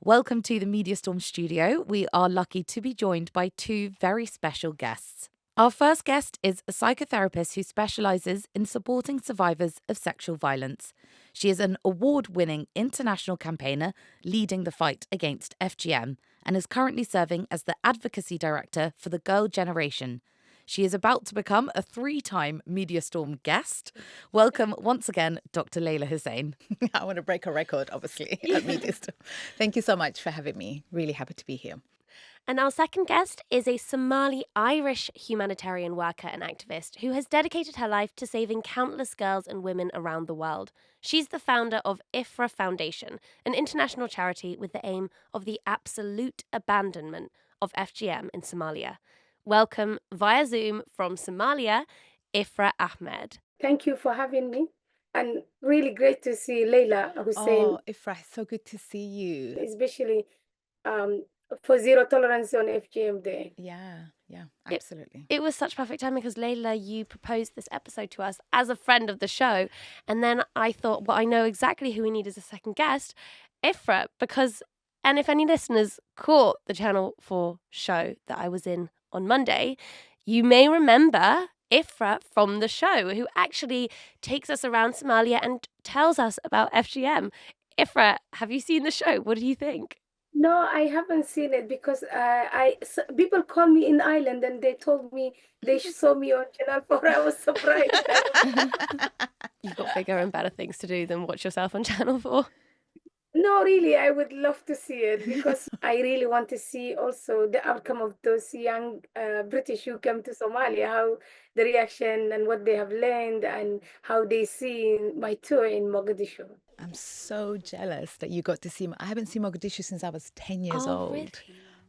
Welcome to the Media Storm studio. We are lucky to be joined by two very special guests. Our first guest is a psychotherapist who specializes in supporting survivors of sexual violence. She is an award-winning international campaigner leading the fight against FGM and is currently serving as the advocacy director for the Girl Generation. She is about to become a 3-time Media Storm guest. Welcome once again, Dr. Layla Hussein. I want to break a record, obviously, at Media Storm. Thank you so much for having me. Really happy to be here. And our second guest is a Somali-Irish humanitarian worker and activist who has dedicated her life to saving countless girls and women around the world. She's the founder of IFRA Foundation, an international charity with the aim of the absolute abandonment of FGM in Somalia. Welcome via Zoom from Somalia, Ifra Ahmed. Thank you for having me. And really great to see Layla Hussein. Oh, Ifra, so good to see you. Especially for Zero Tolerance on FGM Day. Yeah, absolutely. It was such perfect timing because Layla, you proposed this episode to us as a friend of the show. And then I thought, well, I know exactly who we need as a second guest, Ifra, because, and if any listeners caught the Channel 4 show that I was in on Monday, you may remember Ifra from the show, who actually takes us around Somalia and tells us about FGM. Ifra, have you seen the show? What do you think? No, I haven't seen it because people call me in Ireland and they told me they saw me on Channel 4. I was surprised. You've got bigger and better things to do than watch yourself on Channel 4. No, really, I would love to see it because I really want to see also the outcome of those young British who come to Somalia, how the reaction and what they have learned and how they see my tour in Mogadishu. I'm so jealous that you got to see. I haven't seen Mogadishu since I was 10 years old. Really?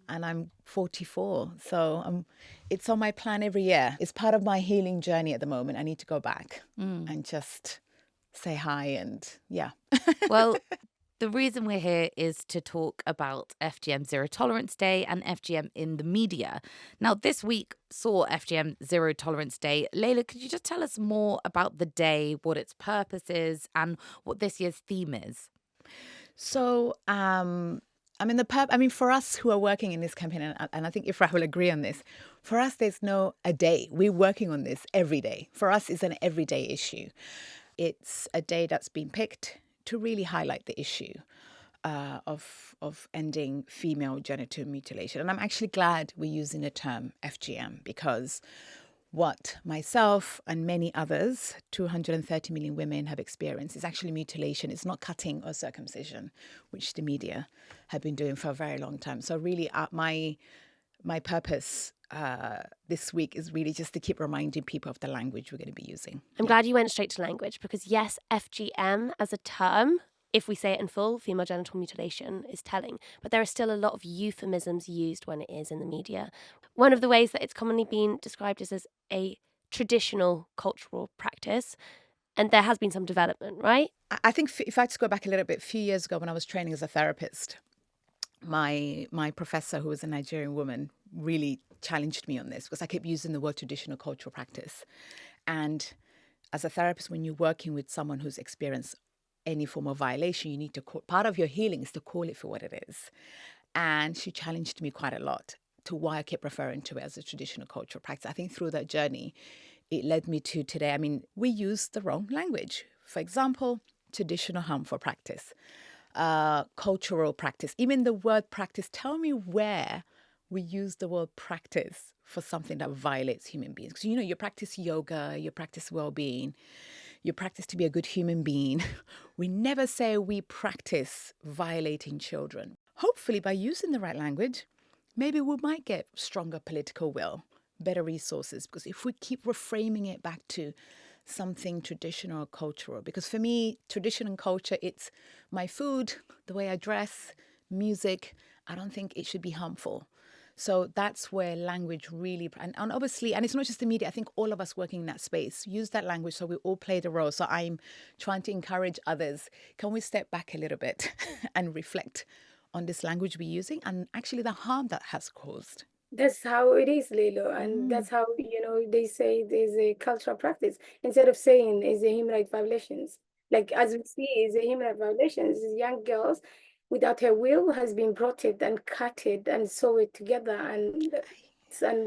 And I'm 44. So it's on my plan every year. It's part of my healing journey at the moment. I need to go back and just say hi and yeah. Well, the reason we're here is to talk about FGM Zero Tolerance Day and FGM in the media. Now, this week saw FGM Zero Tolerance Day. Layla, could you just tell us more about the day, what its purpose is, and what this year's theme is? So, for us who are working in this campaign, and I think Ifrah will agree on this, for us, there's no a day. We're working on this every day. For us, it's an everyday issue. It's a day that's been picked to really highlight the issue of ending female genital mutilation. And I'm actually glad we're using the term FGM because what myself and many others, 230 million women, have experienced is actually mutilation. It's not cutting or circumcision, which the media have been doing for a very long time. So really my purpose this week is really just to keep reminding people of the language we're going to be using. I'm glad you went straight to language because, yes, FGM as a term, if we say it in full, female genital mutilation, is telling. But there are still a lot of euphemisms used when it is in the media. One of the ways that it's commonly been described is as a traditional cultural practice. And there has been some development, right? I think if I just go back a little bit, a few years ago when I was training as a therapist, my professor, who was a Nigerian woman, really challenged me on this because I kept using the word traditional cultural practice. And as a therapist, when you're working with someone who's experienced any form of violation, you need to part of your healing is to call it for what it is. And she challenged me quite a lot to why I kept referring to it as a traditional cultural practice. I think through that journey, it led me to today. I mean, we use the wrong language. For example, traditional harmful practice, cultural practice, even the word practice. Tell me where we use the word practice for something that violates human beings. So, you practice yoga, you practice well-being, you practice to be a good human being. We never say we practice violating children. Hopefully, by using the right language, maybe we might get stronger political will, better resources. Because if we keep reframing it back to something traditional or cultural, because for me, tradition and culture, it's my food, the way I dress, music. I don't think it should be harmful. So that's where language really, and obviously, and it's not just the media, I think all of us working in that space use that language so we all play the role. So I'm trying to encourage others. Can we step back a little bit and reflect on this language we're using and actually the harm that has caused? That's how it is, Lilo. And that's how, they say there's a cultural practice. Instead of saying it's a human rights violations. Like as we see, it's a human rights violations. It's young girls without her will, has been brought it and cut it and sew it together, and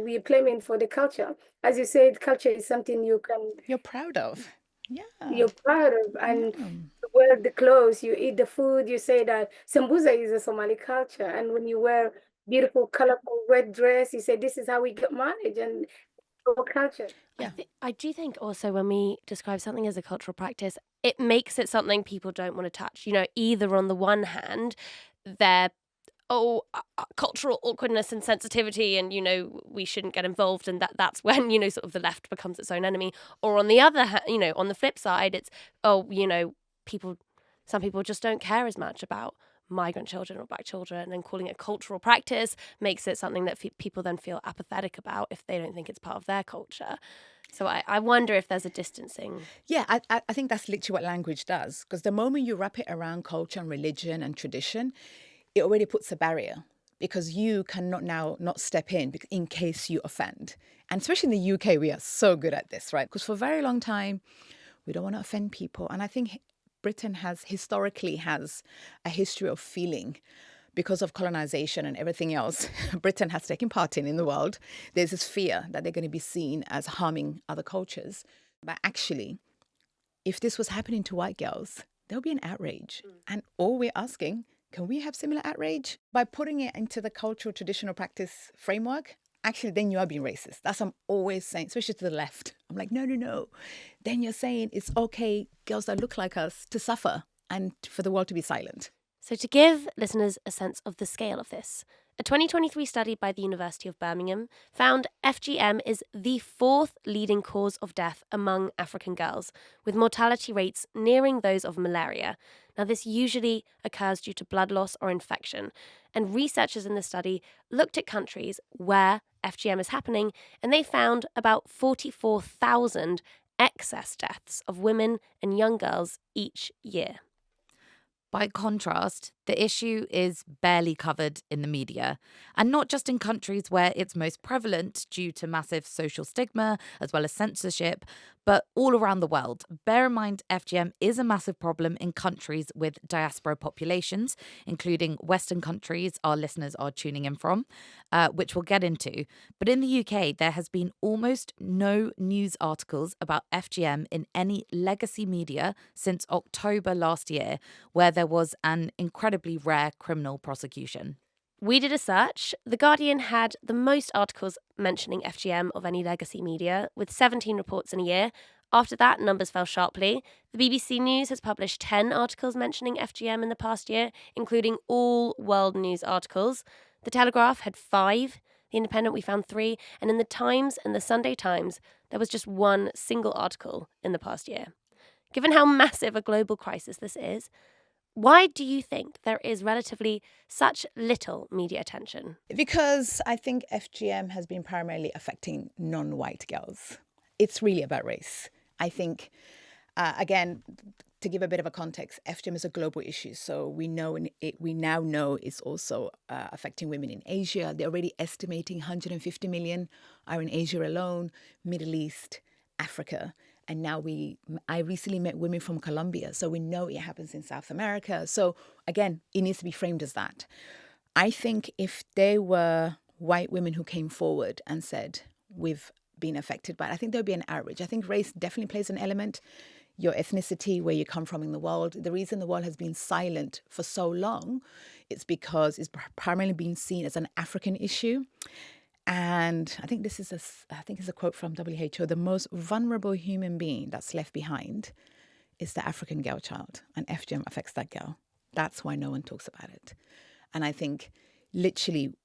we're claiming for the culture. As you said, culture is something You're proud of. Yeah. you're proud of, and Yeah. you wear the clothes, you eat the food. You say that sambusa is a Somali culture, and when you wear beautiful, colorful red dress, you say this is how we get married and our culture. Yeah. I do think also when we describe something as a cultural practice, it makes it something people don't want to touch. You know, either on the one hand, they're cultural awkwardness and sensitivity, and we shouldn't get involved, and that's when sort of the left becomes its own enemy. Or on the other hand, on the flip side, it's some people just don't care as much about migrant children or black children, and calling it cultural practice makes it something that people then feel apathetic about if they don't think it's part of their culture. So I wonder if there's a distancing. Yeah, I think that's literally what language does. Because the moment you wrap it around culture and religion and tradition, it already puts a barrier, because you cannot now not step in case you offend. And especially in the UK, we are so good at this, right? Because for a very long time, we don't want to offend people. And I think Britain historically has a history of feeling, because of colonization and everything else Britain has taken part in the world, there's this fear that they're going to be seen as harming other cultures. But actually, if this was happening to white girls, there'll be an outrage. And all we're asking, can we have similar outrage? By putting it into the cultural traditional practice framework, actually, then you are being racist. That's what I'm always saying, especially to the left. I'm like, no. Then you're saying it's okay, girls that look like us, to suffer and for the world to be silent. So to give listeners a sense of the scale of this, a 2023 study by the University of Birmingham found FGM is the fourth leading cause of death among African girls, with mortality rates nearing those of malaria. Now, this usually occurs due to blood loss or infection, and researchers in the study looked at countries where FGM is happening, and they found about 44,000 excess deaths of women and young girls each year. By contrast, the issue is barely covered in the media, and not just in countries where it's most prevalent due to massive social stigma as well as censorship, but all around the world. Bear in mind, FGM is a massive problem in countries with diaspora populations, including Western countries our listeners are tuning in from, which we'll get into. But in the UK, there has been almost no news articles about FGM in any legacy media since October last year, where there was an incredibly rare criminal prosecution. We did a search. The Guardian had the most articles mentioning FGM of any legacy media, with 17 reports in a year. After that, numbers fell sharply. The BBC News has published 10 articles mentioning FGM in the past year, including all world news articles. The Telegraph had 5. The Independent, we found 3. And in the Times and the Sunday Times, there was just one single article in the past year. Given how massive a global crisis this is, why do you think there is relatively such little media attention? Because I think FGM has been primarily affecting non-white girls. It's really about race. I think, again, to give a bit of a context, FGM is a global issue. So we now know it's also affecting women in Asia. They're already estimating 150 million are in Asia alone, Middle East, Africa. And now I recently met women from Colombia, so we know it happens in South America. So again, it needs to be framed as that. I think if there were white women who came forward and said, we've been affected by it, I think there'd be an outrage. I think race definitely plays an element, your ethnicity, where you come from in the world. The reason the world has been silent for so long is because it's primarily been seen as an African issue. And I think this is a quote from WHO: the most vulnerable human being that's left behind is the African girl child, and FGM affects that girl. That's why no one talks about it. And I think literally,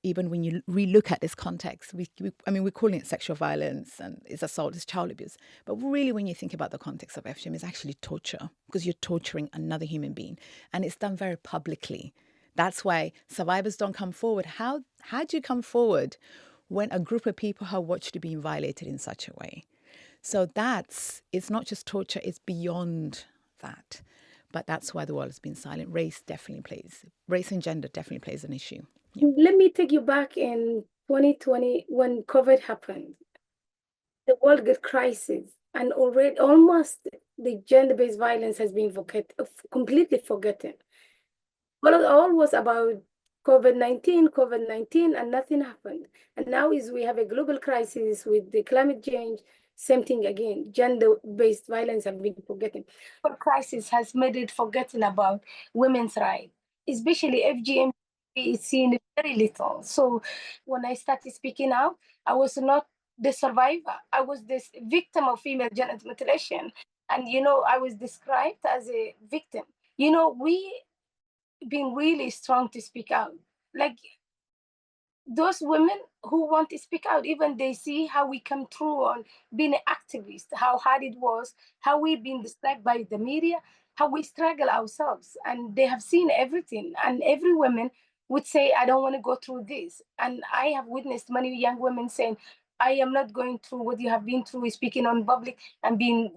even when you relook at this context, we're calling it sexual violence and it's assault, it's child abuse. But really, when you think about the context of FGM, it's actually torture, because you're torturing another human being. And it's done very publicly. That's why survivors don't come forward. How do you come forward when a group of people have watched you being violated in such a way? So it's not just torture, it's beyond that. But that's why the world has been silent. Race and gender definitely plays an issue. Yeah. Let me take you back in 2020 when COVID happened. The world got crisis, and already almost the gender-based violence has been completely forgotten. all was about COVID-19, and nothing happened. And now is we have a global crisis with the climate change. Same thing again. Gender-based violence have been forgotten. But crisis has made it forgotten about women's rights, especially FGM is seen very little. So when I started speaking out, I was not the survivor. I was this victim of female genital mutilation. And I was described as a victim. We being really strong to speak out. Like those women who want to speak out, even they see how we come through on being an activist, how hard it was, how we've been described by the media, how we struggle ourselves. And they have seen everything. And every woman would say, I don't want to go through this. And I have witnessed many young women saying, I am not going through what you have been through, speaking on public and being,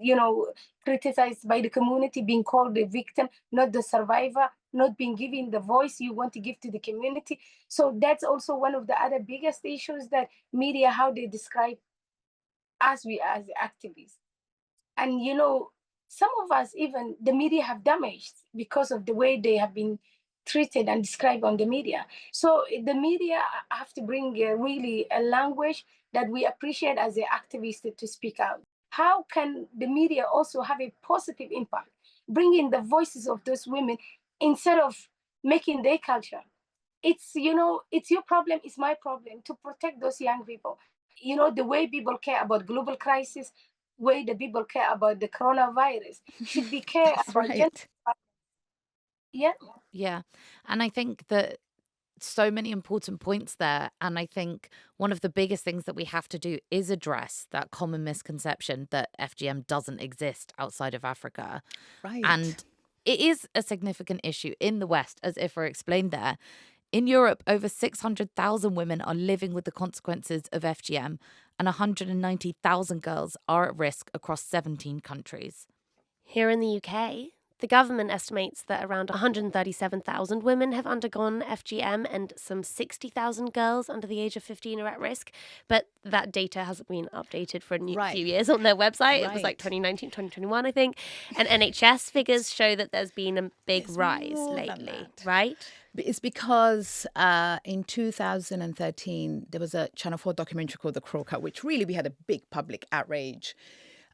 criticized by the community, being called a victim, not the survivor, not being given the voice you want to give to the community. So that's also one of the other biggest issues that media, how they describe us, we as activists. And some of us, even the media have damaged because of the way they have been treated and described on the media. So the media have to bring really a language that we appreciate as an activist to speak out. How can the media also have a positive impact, bringing the voices of those women instead of making their culture? It's your problem, it's my problem to protect those young people. The way people care about global crisis, way the people care about the coronavirus should be care That's about gender. right. Yeah. Yeah. And I think that so many important points there. And I think one of the biggest things that we have to do is address that common misconception that FGM doesn't exist outside of Africa. Right. And it is a significant issue in the West, as Ifra explained there. In Europe, over 600,000 women are living with the consequences of FGM, and 190,000 girls are at risk across 17 countries. Here in the UK, the government estimates that around 137,000 women have undergone FGM and some 60,000 girls under the age of 15 are at risk. But that data hasn't been updated for a Right. few years on their website. It was like Right. 2019, 2021, I think. And NHS figures show that there's been a big It's rise more than lately, that. right? It's because in 2013, there was a Channel 4 documentary called The Croaker, which really we had a big public outrage.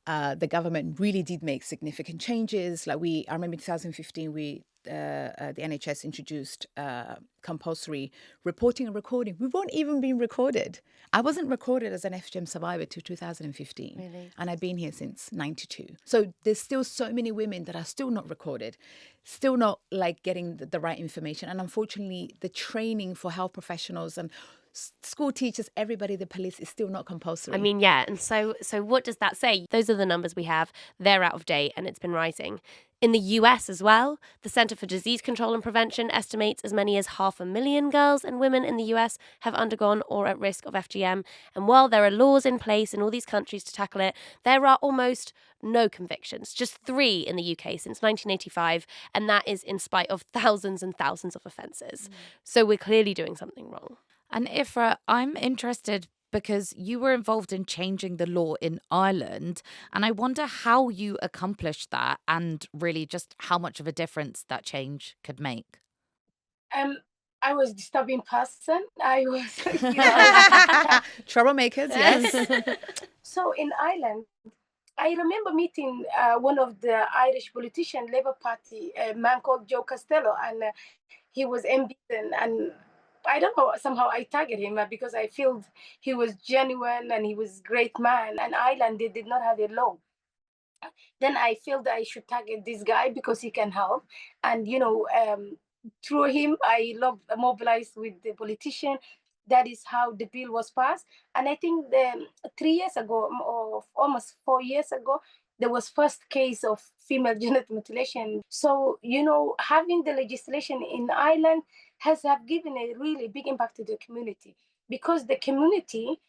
The government really did make significant changes. I remember in 2015, the NHS introduced compulsory reporting and recording. We weren't even being recorded. I wasn't recorded as an FGM survivor till 2015. Really? And I've been here since 92. So there's still so many women that are still not recorded, still not getting the right information. And unfortunately, the training for health professionals and school teachers, everybody, the police is still not compulsory. I mean, yeah. And so what does that say? Those are the numbers we have. They're out of date and it's been rising. In the US as well, the Center for Disease Control and Prevention estimates as many as 500,000 girls and women in the US have undergone or at risk of FGM. And while there are laws in place in all these countries to tackle it, there are almost no convictions, just 3 in the UK since 1985. And that is in spite of thousands and thousands of offences. So we're clearly doing something wrong. And Ifra, I'm interested because you were involved in changing the law in Ireland. And I wonder how you accomplished that and really just how much of a difference that change could make. I was disturbing person. I was, Troublemakers, yes. So in Ireland, I remember meeting one of the Irish politician, Labour Party, a man called Joe Costello, and he was embedded. And I don't know, somehow I targeted him because I feel he was genuine and he was great man. And Ireland, they did not have a law. Then I feel that I should target this guy because he can help. And through him, mobilized with the politician. That is how the bill was passed. And I think 3 years ago, or almost 4 years ago, there was first case of female genital mutilation. So having the legislation in Ireland has have given a really big impact to the community, because the community,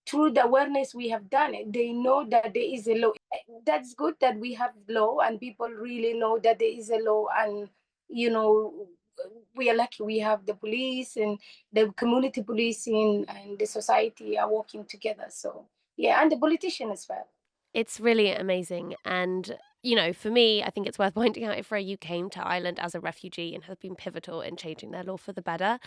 through the awareness we have done it, they know that there is a law. That's good that we have law and people really know that there is a law. And you know we are lucky we have the police and the community policing and the society are working together. So yeah, and the politician as well. It's really amazing. And you know, for me, I think it's worth pointing out, Ifra, you came to Ireland as a refugee and have been pivotal in changing their law for the better.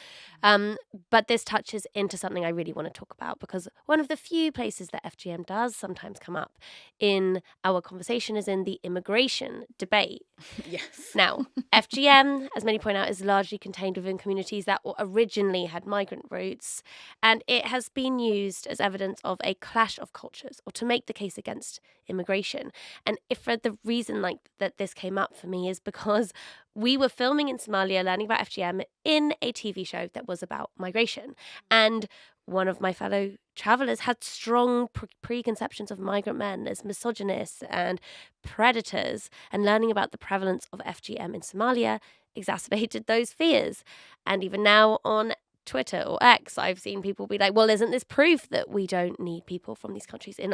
But this touches into something I really want to talk about, because one of the few places that FGM does sometimes come up in our conversation is in the immigration debate. Yes. Now, FGM, as many point out, is largely contained within communities that originally had migrant roots, and it has been used as evidence of a clash of cultures or to make the case against immigration. And if the reason that this came up for me is because we were filming in Somalia, learning about FGM in a TV show that was about migration. And one of my fellow travelers had strong preconceptions of migrant men as misogynists and predators, and learning about the prevalence of FGM in Somalia exacerbated those fears. And even now on Twitter or X, I've seen people be like, well, isn't this proof that we don't need people from these countries in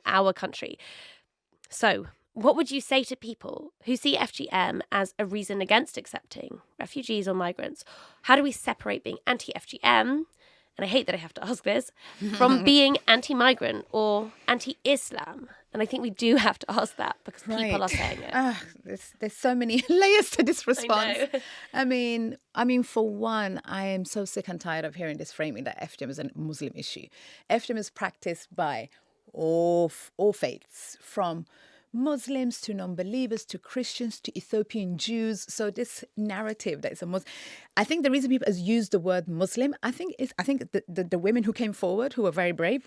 our country? So what would you say to people who see FGM as a reason against accepting refugees or migrants? How do we separate being anti-FGM, and I hate that I have to ask this, from being anti-migrant or anti-Islam? And I think we do have to ask that because people are saying it. There's so many layers to this response. I know. I mean, for one, I am so sick and tired of hearing this framing that FGM is a Muslim issue. FGM is practiced by all faiths, from Muslims to non-believers to Christians to Ethiopian Jews. So this narrative that it's a Muslim, I think the reason people has used the word Muslim, I think the women who came forward, who were very brave,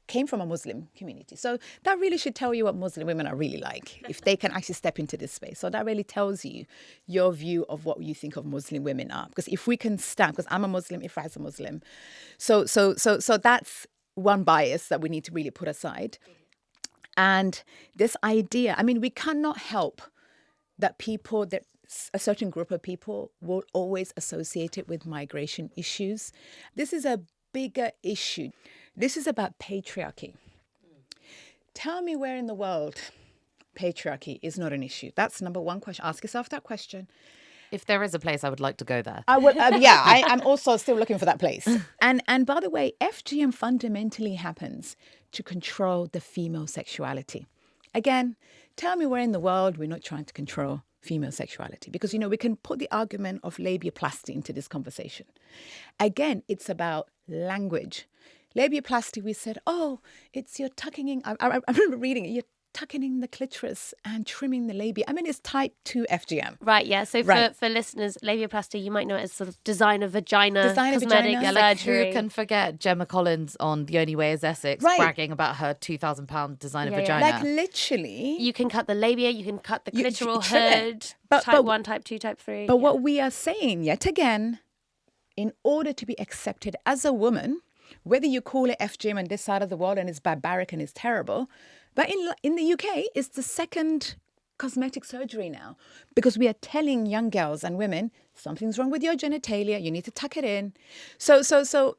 came from a Muslim community. So that really should tell you what Muslim women are really like, if they can actually step into this space. So that really tells you your view of what you think of Muslim women are. Because if we can stand, because I'm a Muslim, if I'm a Muslim, so that's one bias that we need to really put aside. And this idea, I mean, we cannot help that a certain group of people will always associate it with migration issues. This is a bigger issue. This is about patriarchy. Tell me where in the world patriarchy is not an issue. That's number one question. Ask yourself that question. If there is a place, I would like to go there. I would, I'm also still looking for that place. And by the way, FGM fundamentally happens to control the female sexuality. Again, tell me where in the world we're not trying to control female sexuality. Because, we can put the argument of labiaplasty into this conversation. Again, it's about language. Labiaplasty, we said, it's you're tucking in. I remember reading it. You're tucking in the clitoris and trimming the labia. I mean, it's type 2 FGM. Right, yeah. So for listeners, labiaplasty, you might know it as sort of design of vagina, cosmetic vagina. surgery. Who can forget Gemma Collins on The Only Way is Essex bragging about her £2,000 designer vagina? Like literally. You can cut the labia, you can cut the clitoral trim hood, but, type 1, type 2, type 3. But what we are saying yet again, in order to be accepted as a woman, whether you call it FGM on this side of the world and it's barbaric and it's terrible, but in the UK, it's the second cosmetic surgery now, because we are telling young girls and women, something's wrong with your genitalia, you need to tuck it in. So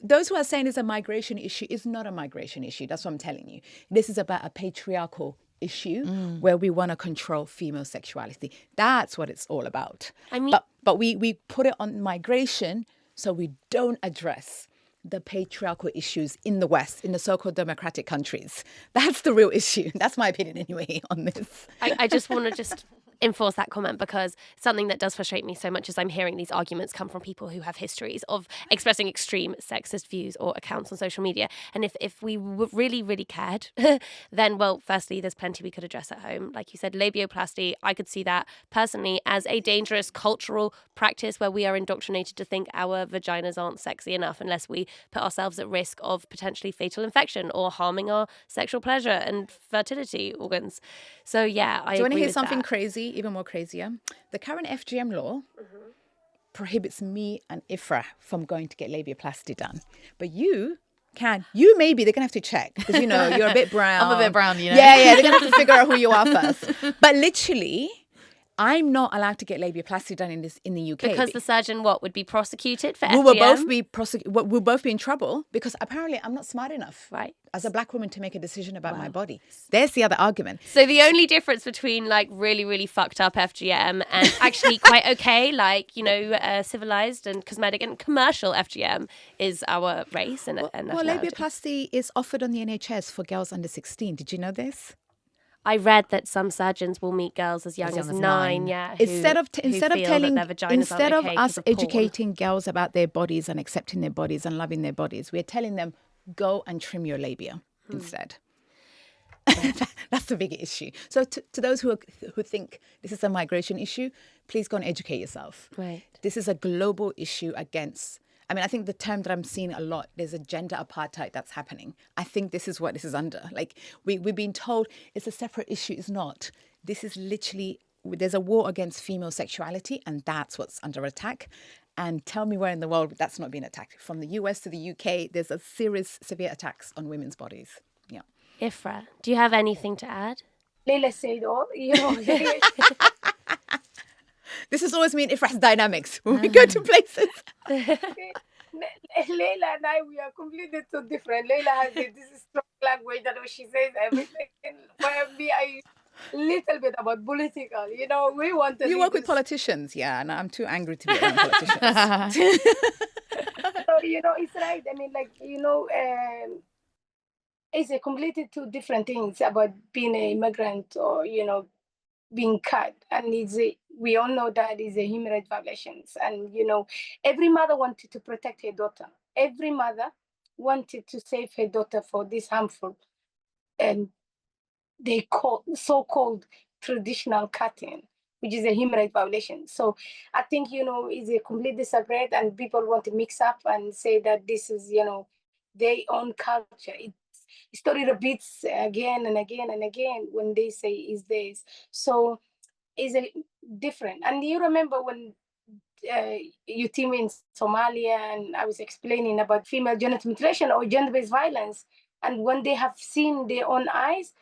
those who are saying it's a migration issue is not a migration issue. That's what I'm telling you. This is about a patriarchal issue where we want to control female sexuality. That's what it's all about. I mean, but we put it on migration so we don't address the patriarchal issues in the West, in the so-called democratic countries. That's the real issue. That's my opinion anyway on this. I just want to enforce that comment, because something that does frustrate me so much is I'm hearing these arguments come from people who have histories of expressing extreme sexist views or accounts on social media. And if we really, really cared, then, well, firstly, there's plenty we could address at home. Like you said, labiaplasty, I could see that personally as a dangerous cultural practice where we are indoctrinated to think our vaginas aren't sexy enough unless we put ourselves at risk of potentially fatal infection or harming our sexual pleasure and fertility organs. So, yeah, I agree with that. Do you want to hear something crazy? Even more crazier? The current FGM law prohibits me and Ifra from going to get labiaplasty done. But you maybe, they're going to have to check, because, you're a bit brown. I'm a bit brown, Yeah, they're going to have to figure out who you are first. But literally, I'm not allowed to get labiaplasty done in the UK. Because the surgeon, would be prosecuted for FGM? We'll both be in trouble, because apparently I'm not smart enough, right, as a black woman to make a decision about my body. There's the other argument. So the only difference between really, really fucked up FGM and actually quite okay, civilized and cosmetic and commercial FGM is our race and nationality. Labiaplasty is offered on the NHS for girls under 16. Did you know this? I read that some surgeons will meet girls as young as 9, Instead of telling, instead of us porn. educating girls about their bodies and accepting their bodies and loving their bodies, we're telling them, go and trim your labia instead. That's the big issue. So to those who think this is a migration issue, please go and educate yourself. Right. This is a global issue against, I mean, I think the term that I'm seeing a lot, there's a gender apartheid that's happening. I think this is what this is under. Like, we've been told it's a separate issue. It's not. This is literally, there's a war against female sexuality, and that's what's under attack. And tell me where in the world that's not being attacked. From the US to the UK, there's a severe attacks on women's bodies. Yeah. Ifra, do you have anything to add? Leila said all, This is always me and Ifra's dynamics when we go to places. Leila and I, we are completely so different. Leila has this strong language that she says everything. For me, I little bit about political. We want to. You work with politicians, yeah, and I'm too angry to be around politicians. So it's right. I mean, it's a completely two different things about being an immigrant or being cut, and we all know that is a human rights violations. And every mother wanted to protect her daughter. Every mother wanted to save her daughter for this harmful and they call so-called traditional cutting, which is a human rights violation. So I think is a completely separate, and people want to mix up and say that this is their own culture. Story repeats again and again and again when they say is this. So is a different. And you remember when you team in Somalia, and I was explaining about female genital mutilation or gender-based violence, and when they have seen their own eyes,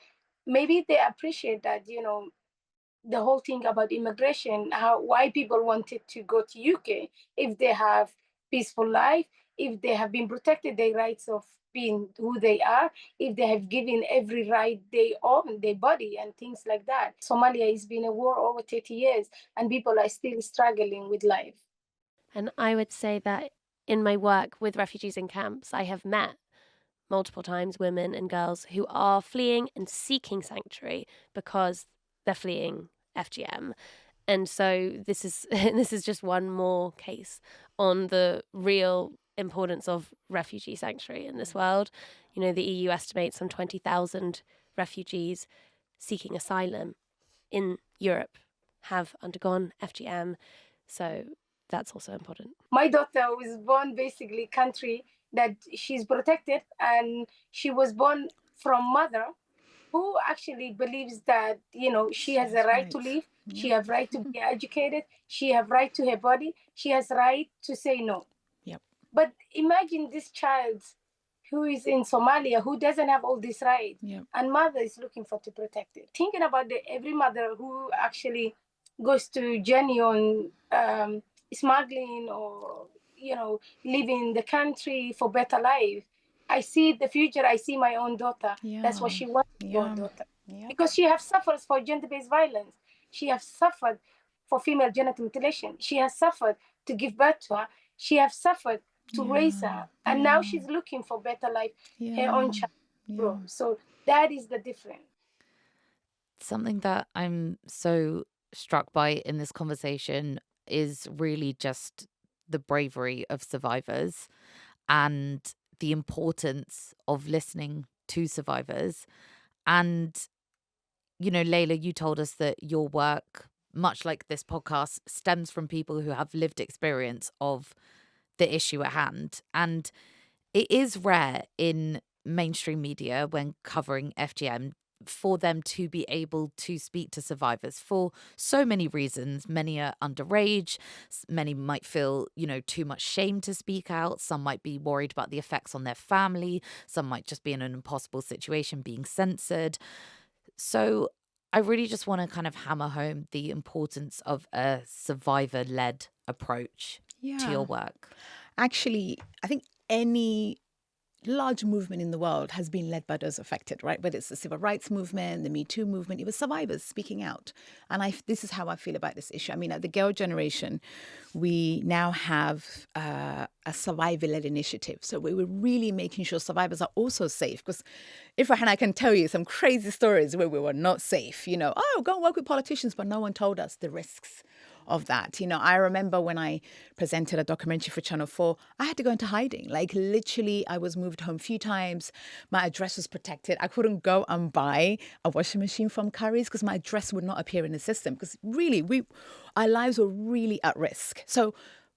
maybe they appreciate that the whole thing about immigration, why people wanted to go to UK if they have peaceful life, if they have been protected their rights of being who they are, if they have given every right they own, their body and things like that. Somalia has been a war over 30 years and people are still struggling with life. And I would say that in my work with refugees in camps, I have met multiple times women and girls who are fleeing and seeking sanctuary because they're fleeing FGM. And so this is just one more case on the real importance of refugee sanctuary in this world. The EU estimates some 20,000 refugees seeking asylum in Europe have undergone FGM. So that's also important. My daughter was born basically country that she's protected, and she was born from mother who actually believes that she has a right to live, she has right to be educated, she has right to her body, she has right to say no. Yep. But imagine this child who is in Somalia who doesn't have all this right, and mother is looking for to protect it. Thinking about every mother who actually goes to genuine smuggling or living in the country for better life. I see the future. I see my own daughter. That's what she wants, your daughter. Because she has suffered for gender-based violence. She has suffered for female genital mutilation. She has suffered to give birth to her. She has suffered to raise her. And now she's looking for better life, her own child. So that is the difference. Something that I'm so struck by in this conversation is really just the bravery of survivors and the importance of listening to survivors. And, Leila, you told us that your work, much like this podcast, stems from people who have lived experience of the issue at hand. And it is rare in mainstream media when covering FGM for them to be able to speak to survivors for so many reasons. Many are underage. Many might feel, too much shame to speak out. Some might be worried about the effects on their family. Some might just be in an impossible situation, being censored. So I really just want to kind of hammer home the importance of a survivor-led approach to your work. Actually, I think any large movement in the world has been led by those affected, right? Whether it's the civil rights movement, the Me Too movement, it was survivors speaking out. And this is how I feel about this issue. I mean, at the girl generation, we now have a survivor-led initiative. So we were really making sure survivors are also safe. Because Ifrah and I can tell you some crazy stories where we were not safe. Oh, go and work with politicians, but no one told us the risks of that. I remember when I presented a documentary for Channel 4, I had to go into hiding. Like literally, I was moved home a few times. My address was protected. I couldn't go and buy a washing machine from Curry's because my address would not appear in the system. Because really, our lives were really at risk.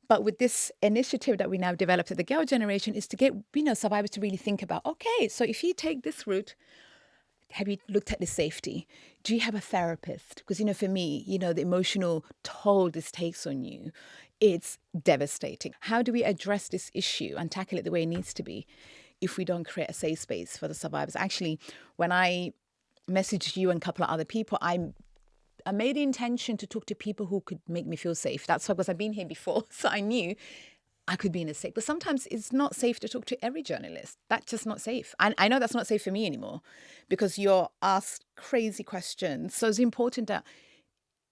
But with this initiative that we now developed at the Girl Generation is to get, survivors to really think about, okay, so if you take this route, have you looked at the safety? Do you have a therapist? Because, for me, the emotional toll this takes on you, it's devastating. How do we address this issue and tackle it the way it needs to be if we don't create a safe space for the survivors? Actually, when I messaged you and a couple of other people, I made the intention to talk to people who could make me feel safe. That's because I've been here before, so I knew I could be in a safe. But sometimes it's not safe to talk to every journalist. That's just not safe. And I know that's not safe for me anymore because you're asked crazy questions. So it's important that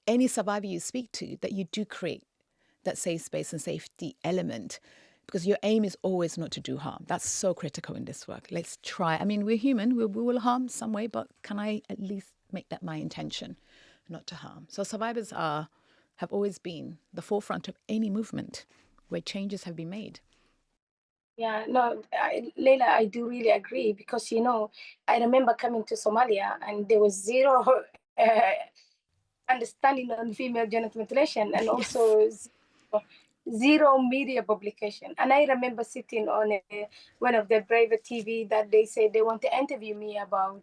any survivor you speak to, that you do create that safe space and safety element, because your aim is always not to do harm. That's so critical in this work. Let's try. I mean, we're human. We will harm some way, but can I at least make that my intention? Not to harm. So survivors have always been the forefront of any movement where changes have been made. Yeah, no, Leila, I do really agree because, I remember coming to Somalia and there was zero understanding on female genital mutilation and also zero media publication. And I remember sitting on one of the private TV that they said they want to interview me about,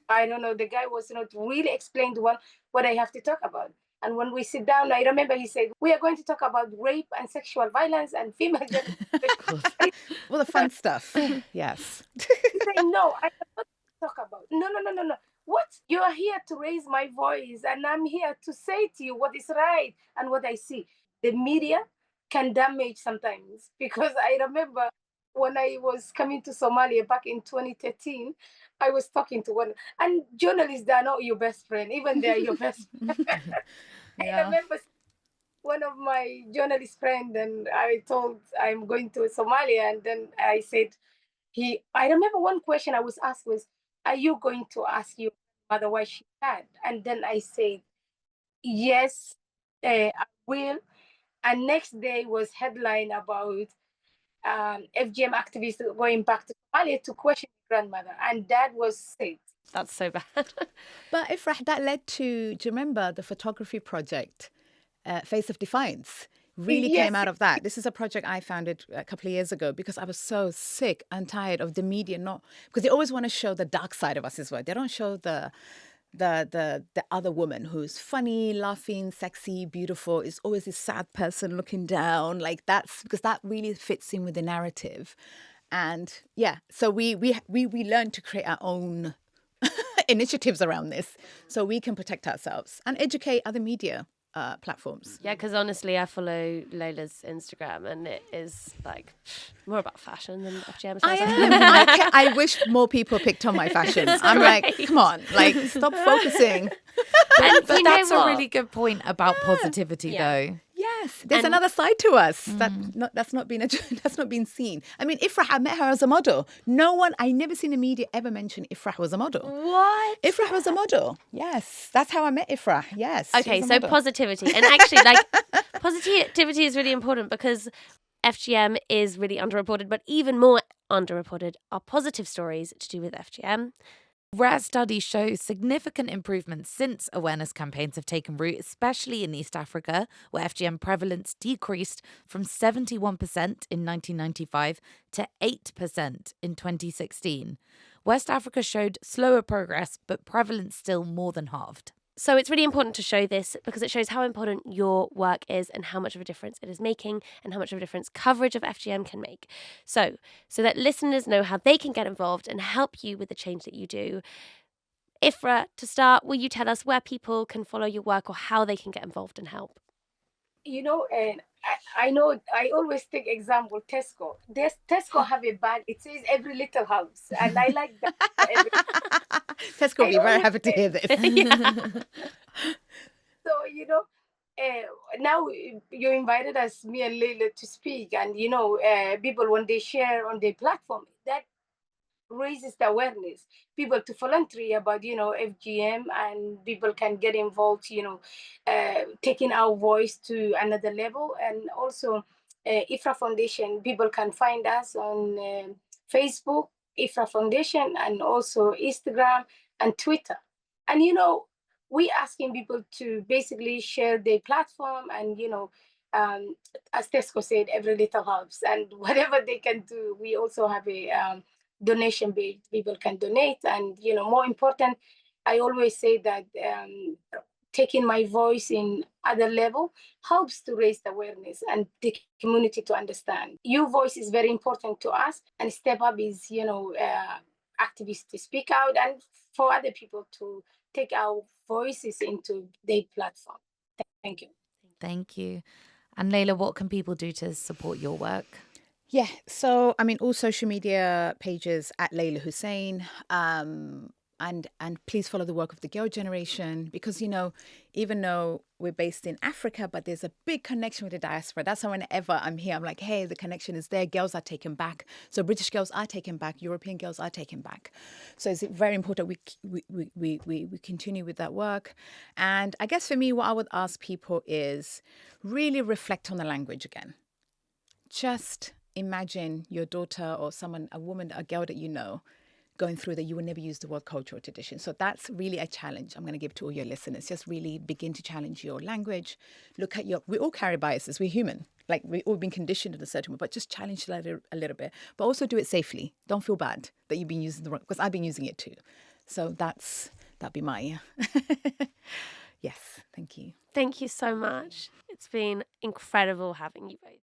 I don't know, the guy was not really explained what I have to talk about. And when we sit down, I remember he said, we are going to talk about rape and sexual violence and female genital mutilation. All the fun stuff. Yes. He said, no, I cannot talk about. No. What? You are here to raise my voice and I'm here to say to you what is right and what I see. The media can damage sometimes because I remember when I was coming to Somalia back in 2013, I was talking to one, and journalists, they are not your best friend, even they are your best friend. I remember one of my journalist friend, and I told I'm going to Somalia, and then I said, I remember one question I was asked was, are you going to ask your mother why she had? And then I said, yes, I will. And next day was headline about FGM activists going back to Somalia to question grandmother, and that was said. That's so bad. But Ifrah, that led to, do you remember the photography project, Face of Defiance? Really came out of that. This is a project I founded a couple of years ago because I was so sick and tired of the media because they always want to show the dark side of us as well. They don't show the other woman who's funny, laughing, sexy, beautiful. Is always this sad person looking down. Like that's because that really fits in with the narrative. And so we learned to create our own initiatives around this so we can protect ourselves and educate other media platforms. Yeah, because honestly, I follow Lola's Instagram and it is like more about fashion than FGM. I wish more people picked on my fashion. I'm like, come on, like stop focusing. But that's a really good point about positivity, though. Yes, there's another side to us that's not been seen. I mean, Ifrah, I met her as a model. I never seen the media ever mention Ifrah was a model. What? Ifrah was a model. Yes, that's how I met Ifrah. Yes. Okay, so positivity, and actually, like positivity is really important because FGM is really underreported, but even more underreported are positive stories to do with FGM. Rare studies show significant improvements since awareness campaigns have taken root, especially in East Africa, where FGM prevalence decreased from 71% in 1995 to 8% in 2016. West Africa showed slower progress, but prevalence still more than halved. So it's really important to show this because it shows how important your work is and how much of a difference it is making and how much of a difference coverage of FGM can make. So that listeners know how they can get involved and help you with the change that you do. Ifrah, to start, will you tell us where people can follow your work or how they can get involved and help? And I know I always take example Tesco. Tesco have a bag. It says every little house, and I like that. Tesco will be very happy to hear this. So now you invited us, me and Leila, to speak, and people when they share on their platform, that raises the awareness, people to volunteer about FGM, and people can get involved, taking our voice to another level. And also IFRA Foundation, people can find us on Facebook, IFRA Foundation, and also Instagram and Twitter. And we asking people to basically share their platform, and as Tesco said, every little helps, and whatever they can do. We also have a donation page, people can donate. And more important, I always say that taking my voice in other level helps to raise the awareness and the community to understand your voice is very important to us. And Step Up is activists to speak out, and for other people to take our voices into their platform. Thank you. Thank you. And Layla, what can people do to support your work? Yeah, so I mean, all social media pages at Layla Hussein, and please follow the work of the Girl Generation, because even though we're based in Africa, but there's a big connection with the diaspora. That's how whenever I'm here, I'm like, hey, the connection is there. Girls are taken back. So British girls are taken back. European girls are taken back. So it's very important we continue with that work. And I guess for me, what I would ask people is really reflect on the language again. Just imagine your daughter or someone, a woman, a girl that going through that you will never use the word culture or tradition. So that's really a challenge I'm going to give to all your listeners. Just really begin to challenge your language. Look at we all carry biases. That'd human. Like, we've all been conditioned in a certain way, but just challenge it a little bit. But also do it safely. Don't feel bad that you've been using the wrong, because I've been using it too. So that'd be my yes. Thank you. Thank you so much. It's been incredible having you both.